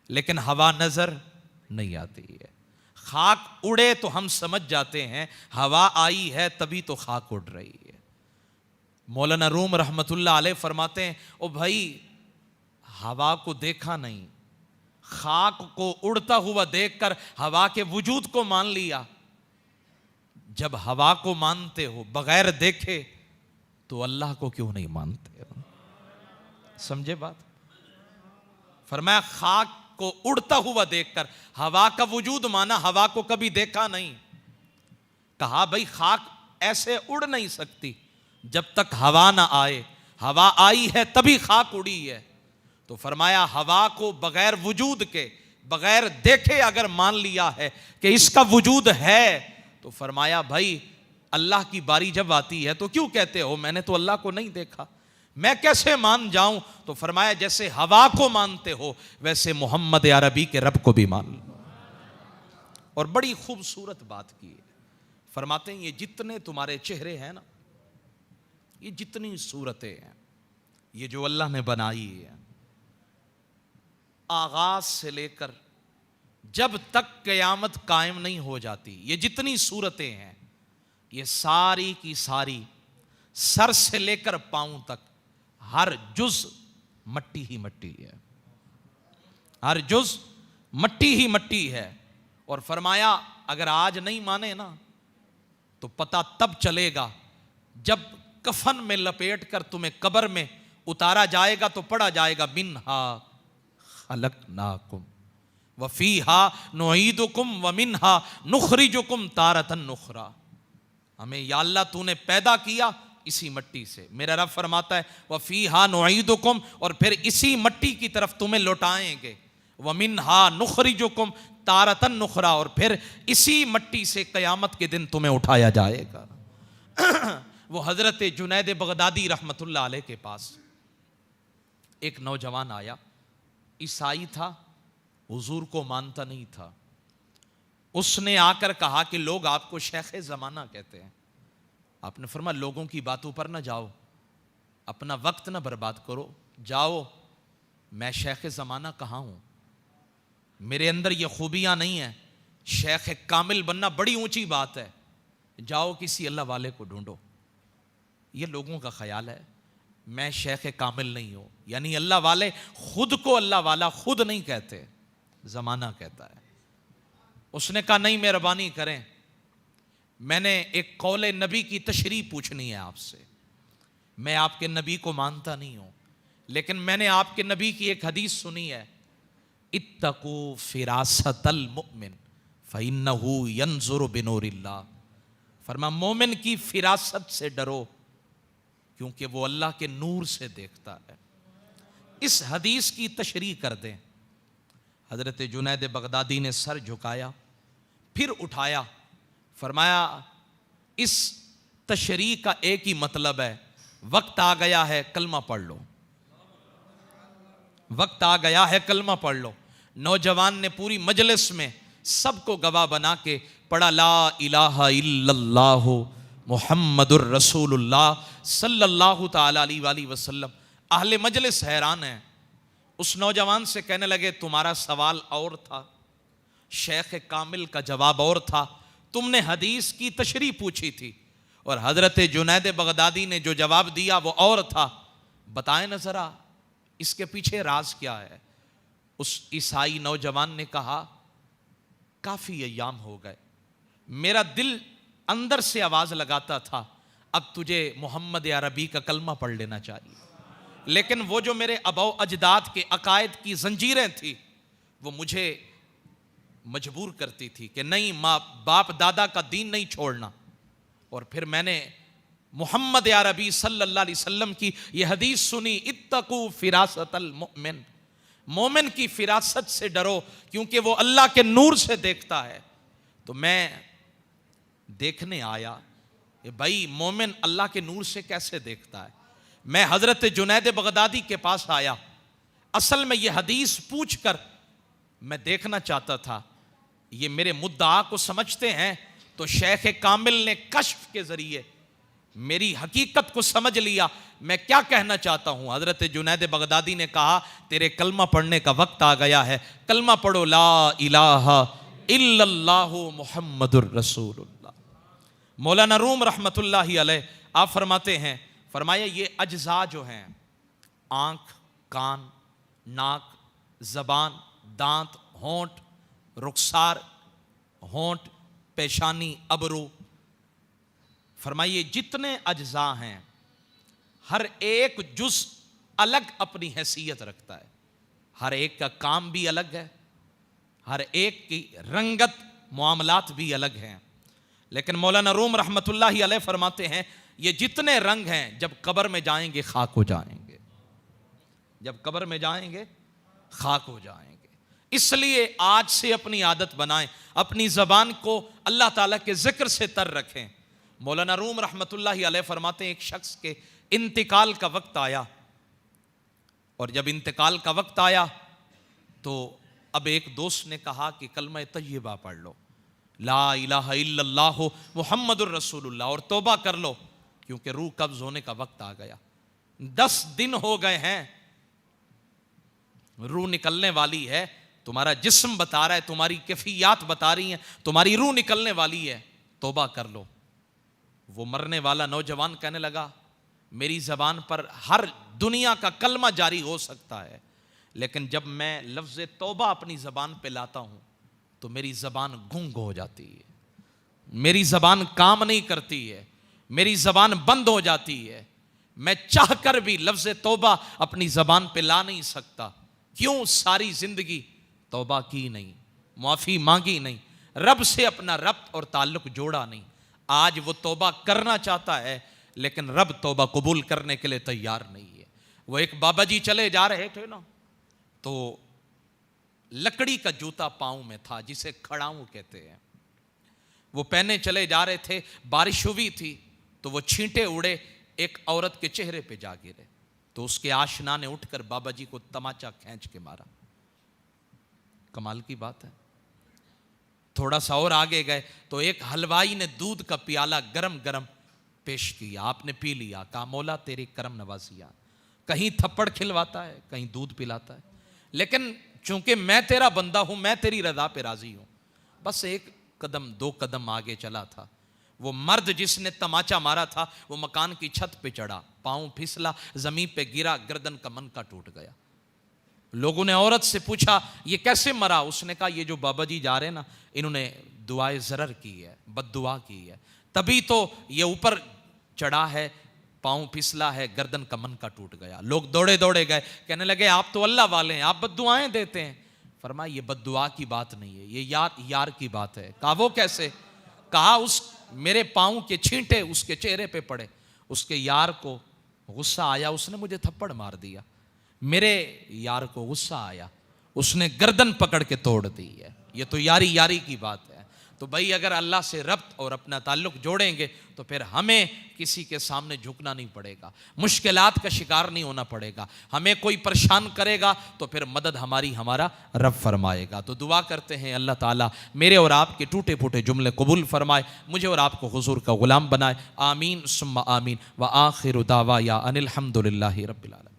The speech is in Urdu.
لیکن ہوا نظر نہیں آتی ہے. خاک اڑے تو ہم سمجھ جاتے ہیں ہوا آئی ہے تبھی تو خاک اڑ رہی ہے. مولانا روم رحمت اللہ علیہ فرماتے ہیں او بھائی ہوا کو دیکھا نہیں, خاک کو اڑتا ہوا دیکھ کر ہوا کے وجود کو مان لیا. جب ہوا کو مانتے ہو بغیر دیکھے تو اللہ کو کیوں نہیں مانتے؟ سمجھے بات؟ فرمایا خاک کو اڑتا ہوا دیکھ کر ہوا کا وجود مانا, ہوا کو کبھی دیکھا نہیں. کہا بھائی خاک ایسے اڑ نہیں سکتی جب تک ہوا نہ آئے, ہوا آئی ہے تبھی خاک اڑی ہے. تو فرمایا ہوا کو بغیر وجود کے, بغیر دیکھے اگر مان لیا ہے کہ اس کا وجود ہے, تو فرمایا بھائی اللہ کی باری جب آتی ہے تو کیوں کہتے ہو میں نے تو اللہ کو نہیں دیکھا, میں کیسے مان جاؤں؟ تو فرمایا جیسے ہوا کو مانتے ہو ویسے محمد عربی کے رب کو بھی مان لو. اور بڑی خوبصورت بات کی ہے. فرماتے ہیں یہ جتنے تمہارے چہرے ہیں نا, یہ جتنی صورتیں ہیں, یہ جو اللہ نے بنائی ہے, آغاز سے لے کر جب تک قیامت قائم نہیں ہو جاتی, یہ جتنی صورتیں ہیں یہ ساری کی ساری سر سے لے کر پاؤں تک ہر جز مٹی ہی مٹی ہے, ہر جز مٹی ہی مٹی ہے. اور فرمایا اگر آج نہیں مانے نا تو پتہ تب چلے گا جب کفن میں لپیٹ کر تمہیں قبر میں اتارا جائے گا تو پڑھا جائے گا منہا خلقناکم وفیہا نعیدکم ومنہا نخرجکم تارةً اخری. ہمیں یا اللہ تو نے پیدا کیا اسی مٹی سے, میرا رب فرماتا ہے وفیہا نعیدکم, اور پھر اسی مٹی کی طرف تمہیں لوٹائیں گے, ومنہا نخرجکم تارةً اخری, اور پھر اسی مٹی سے قیامت کے دن تمہیں اٹھایا جائے گا. وہ حضرت جنید بغدادی رحمت اللہ علیہ کے پاس ایک نوجوان آیا, عیسائی تھا, حضور کو مانتا نہیں تھا. اس نے آ کر کہا کہ لوگ آپ کو شیخ زمانہ کہتے ہیں. آپ نے فرمایا لوگوں کی باتوں پر نہ جاؤ, اپنا وقت نہ برباد کرو, جاؤ میں شیخ زمانہ کہاں ہوں, میرے اندر یہ خوبیاں نہیں ہیں, شیخ کامل بننا بڑی اونچی بات ہے, جاؤ کسی اللہ والے کو ڈھونڈو. یہ لوگوں کا خیال ہے میں شیخ کامل نہیں ہوں, یعنی اللہ والے خود کو اللہ والا خود نہیں کہتے, زمانہ کہتا ہے. اس نے کہا نہیں مہربانی کریں, میں نے ایک قول نبی کی تشریح پوچھنی ہے آپ سے. میں آپ کے نبی کو مانتا نہیں ہوں, لیکن میں نے آپ کے نبی کی ایک حدیث سنی ہے, اتقوا فراست المؤمن فإنہ ینظر بنور اللہ. فرمایا مومن کی فراست سے ڈرو کیونکہ وہ اللہ کے نور سے دیکھتا ہے. اس حدیث کی تشریح کر دیں. حضرت جنید بغدادی نے سر جھکایا, پھر اٹھایا, فرمایا اس تشریح کا ایک ہی مطلب ہے, وقت آ گیا ہے کلمہ پڑھ لو, وقت آ گیا ہے کلمہ پڑھ لو. نوجوان نے پوری مجلس میں سب کو گواہ بنا کے پڑھا لا الہ الا اللہ محمد الرسول اللہ صلی اللہ تعالی علیہ وآلہ وسلم. اہل مجلس حیران ہیں. اس نوجوان سے کہنے لگے تمہارا سوال اور تھا, شیخ کامل کا جواب اور تھا, تم نے حدیث کی تشریح پوچھی تھی اور حضرت جنید بغدادی نے جو جواب دیا وہ اور تھا, بتائیں نہ ذرا اس کے پیچھے راز کیا ہے. اس عیسائی نوجوان نے کہا کافی ایام ہو گئے, میرا دل اندر سے آواز لگاتا تھا اب تجھے محمد عربی کا کلمہ پڑھ لینا چاہیے, لیکن وہ جو میرے آباء و اجداد کے عقائد کی زنجیریں تھی وہ مجھے مجبور کرتی تھی کہ نہیں, ماں باپ دادا کا دین نہیں چھوڑنا. اور پھر میں نے محمد عربی صلی اللہ علیہ وسلم کی یہ حدیث سنی, اتقوا فراست المؤمن, مومن کی فراست سے ڈرو کیونکہ وہ اللہ کے نور سے دیکھتا ہے. تو میں دیکھنے آیا کہ بھائی مومن اللہ کے نور سے کیسے دیکھتا ہے. میں حضرت جنید بغدادی کے پاس آیا, اصل میں یہ حدیث پوچھ کر میں دیکھنا چاہتا تھا یہ میرے مدعا کو سمجھتے ہیں. تو شیخ کامل نے کشف کے ذریعے میری حقیقت کو سمجھ لیا، میں کیا کہنا چاہتا ہوں۔ حضرت جنید بغدادی نے کہا تیرے کلمہ پڑھنے کا وقت آ گیا ہے، کلمہ پڑھو لا الہ الا اللہ محمد الرسول اللہ۔ مولانا روم رحمت اللہ علیہ آپ فرماتے ہیں، فرمایا یہ اجزاء جو ہیں، آنکھ، کان، ناک، زبان، دانت، ہونٹ، رخسار، ہونٹ، پیشانی، ابرو، فرمائیے جتنے اجزاء ہیں ہر ایک جز الگ اپنی حیثیت رکھتا ہے، ہر ایک کا کام بھی الگ ہے، ہر ایک کی رنگت، معاملات بھی الگ ہیں۔ لیکن مولانا روم رحمت اللہ علیہ فرماتے ہیں یہ جتنے رنگ ہیں جب قبر میں جائیں گے خاک ہو جائیں گے، جب قبر میں جائیں گے خاک ہو جائیں گے۔ اس لیے آج سے اپنی عادت بنائیں، اپنی زبان کو اللہ تعالیٰ کے ذکر سے تر رکھیں۔ مولانا روم رحمت اللہ علیہ فرماتے ہیں ایک شخص کے انتقال کا وقت آیا، اور جب انتقال کا وقت آیا تو اب ایک دوست نے کہا کہ کلمہ طیبہ پڑھ لو، لا الہ الا اللہ محمد الرسول اللہ، اور توبہ کر لو کیونکہ روح قبض ہونے کا وقت آ گیا۔ 10 دن ہو گئے ہیں، روح نکلنے والی ہے، تمہارا جسم بتا رہا ہے، تمہاری کیفیات بتا رہی ہیں تمہاری روح نکلنے والی ہے، توبہ کر لو۔ وہ مرنے والا نوجوان کہنے لگا میری زبان پر ہر دنیا کا کلمہ جاری ہو سکتا ہے، لیکن جب میں لفظ توبہ اپنی زبان پہ لاتا ہوں تو میری زبان گنگ ہو جاتی ہے، میری زبان کام نہیں کرتی ہے، میری زبان بند ہو جاتی ہے، میں چاہ کر بھی لفظ توبہ اپنی زبان پہ لا نہیں سکتا۔ کیوں؟ ساری زندگی توبہ کی نہیں، معافی مانگی نہیں، رب سے اپنا ربط اور تعلق جوڑا نہیں۔ آج وہ توبہ کرنا چاہتا ہے لیکن رب توبہ قبول کرنے کے لیے تیار نہیں ہے۔ وہ ایک بابا جی چلے جا رہے تھے نا، تو لکڑی کا جوتا پاؤں میں تھا جسے کھڑاؤں کہتے ہیں، وہ پہنے چلے جا رہے تھے، بارش ہوئی تھی تو وہ چھینٹے اڑے ایک عورت کے چہرے پہ جا گرے، تو اس کے آشنا نے اٹھ کر بابا جی کو تماچا کھینچ کے مارا۔ کمال کی بات ہے۔ تھوڑا سا اور آگے گئے تو ایک حلوائی نے دودھ کا پیالہ گرم گرم پیش کیا، آپ نے پی لیا، کہا مولا تیری کرم نوازیاں، کہیں تھپڑ کھلواتا ہے کہیں دودھ پلاتا ہے، لیکن چونکہ میں تیرا بندہ ہوں، میں تیری رضا پہ راضی ہوں۔ بس ایک قدم 2 قدم آگے چلا تھا، وہ مرد جس نے تماچا مارا تھا وہ مکان کی چھت پہ چڑھا، پاؤں پھسلا، زمین پہ گرا، گردن کا منکا ٹوٹ گیا۔ لوگوں نے عورت سے پوچھا یہ کیسے مرا؟ اس نے کہا یہ جو بابا جی جا رہے ہیں نا، انہوں نے دعائے ضرر کی ہے، بد دعا کی ہے، تبھی تو یہ اوپر چڑھا ہے، پاؤں پھسلا ہے، گردن کا منکا ٹوٹ گیا۔ لوگ دوڑے دوڑے گئے، کہنے لگے آپ تو اللہ والے ہیں، آپ بد دعائیں دیتے ہیں۔ فرمایا یہ بد دعا کی بات نہیں ہے، یہ یار کی بات ہے۔ کہا وہ کیسے؟ کہا اس میرے پاؤں کے چھینٹے اس کے چہرے پہ پڑے، اس کے یار کو غصہ آیا، اس نے مجھے تھپڑ مار دیا، میرے یار کو غصہ آیا، اس نے گردن پکڑ کے توڑ دی ہے۔ یہ تو یاری کی بات ہے۔ تو بھائی اگر اللہ سے ربط اور اپنا تعلق جوڑیں گے تو پھر ہمیں کسی کے سامنے جھکنا نہیں پڑے گا، مشکلات کا شکار نہیں ہونا پڑے گا، ہمیں کوئی پریشان کرے گا تو پھر مدد ہمارا رب فرمائے گا۔ تو دعا کرتے ہیں اللہ تعالیٰ میرے اور آپ کے ٹوٹے پھوٹے جملے قبول فرمائے، مجھے اور آپ کو حضور کا غلام بنائے۔ آمین ثم آمین۔ وآخر دعوایا ان الحمد للہ رب العالمین۔